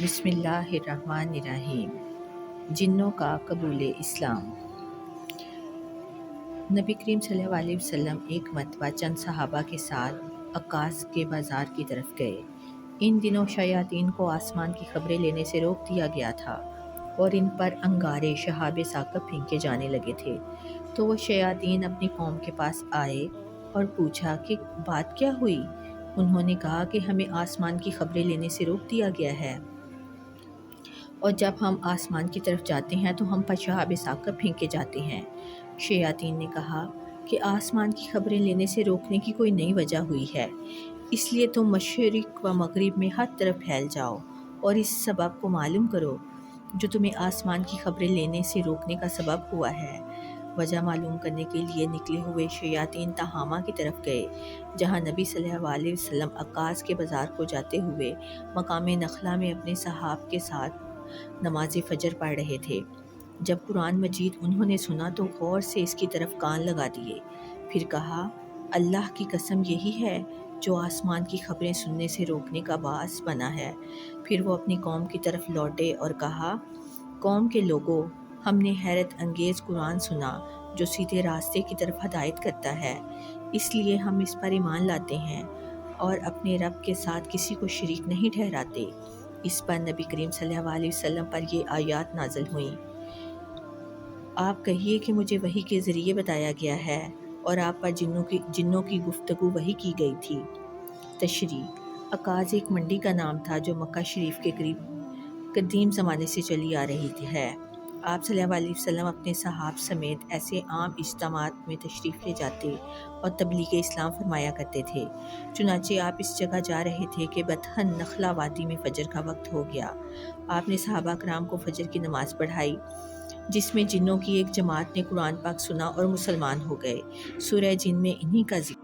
بسم اللہ الرحمن الرحیم۔ جنوں کا قبول اسلام۔ نبی کریم صلی اللہ علیہ وسلم ایک مرتبہ چند صحابہ کے ساتھ عکاظ کے بازار کی طرف گئے۔ ان دنوں شیاطین کو آسمان کی خبریں لینے سے روک دیا گیا تھا اور ان پر انگارے شہاب ثاقب پھینکے جانے لگے تھے۔ تو وہ شیاطین اپنی قوم کے پاس آئے اور پوچھا کہ بات کیا ہوئی؟ انہوں نے کہا کہ ہمیں آسمان کی خبریں لینے سے روک دیا گیا ہے، اور جب ہم آسمان کی طرف جاتے ہیں تو ہم پر شہاب ثاقب پھینکے جاتے ہیں۔ شیاطین نے کہا کہ آسمان کی خبریں لینے سے روکنے کی کوئی نئی وجہ ہوئی ہے، اس لیے تم مشرق و مغرب میں ہر طرف پھیل جاؤ اور اس سبب کو معلوم کرو جو تمہیں آسمان کی خبریں لینے سے روکنے کا سبب ہوا ہے۔ وجہ معلوم کرنے کے لیے نکلے ہوئے شیاطین تہامہ کی طرف گئے، جہاں نبی صلی اللہ علیہ وسلم عکاظ کے بازار کو جاتے ہوئے مقام نخلا میں اپنے صحاب کے ساتھ نماز فجر پڑھ رہے تھے۔ جب قرآن مجید انہوں نے سنا تو غور سے اس کی طرف کان لگا دیے، پھر کہا، اللہ کی قسم یہی ہے جو آسمان کی خبریں سننے سے روکنے کا باعث بنا ہے۔ پھر وہ اپنی قوم کی طرف لوٹے اور کہا، قوم کے لوگوں، ہم نے حیرت انگیز قرآن سنا جو سیدھے راستے کی طرف ہدایت کرتا ہے، اس لیے ہم اس پر ایمان لاتے ہیں اور اپنے رب کے ساتھ کسی کو شریک نہیں ٹھہراتے۔ اس پر نبی کریم صلی اللہ علیہ وسلم پر یہ آیات نازل ہوئیں۔ آپ کہیے کہ مجھے وحی کے ذریعے بتایا گیا ہے اور آپ پر جنوں کی گفتگو وحی کی گئی تھی۔ تشریح۔ عکاظ ایک منڈی کا نام تھا جو مکہ شریف کے قریب قدیم زمانے سے چلی آ رہی ہے۔ آپ صلی اللہ علیہ وسلم اپنے صحاب سمیت ایسے عام اجتماعات میں تشریف لے جاتے اور تبلیغ اسلام فرمایا کرتے تھے۔ چنانچہ آپ اس جگہ جا رہے تھے کہ بطحن نخلا وادی میں فجر کا وقت ہو گیا۔ آپ نے صحابہ کرام کو فجر کی نماز پڑھائی، جس میں جنوں کی ایک جماعت نے قرآن پاک سنا اور مسلمان ہو گئے۔ سورہ جن میں انہی کا ذکر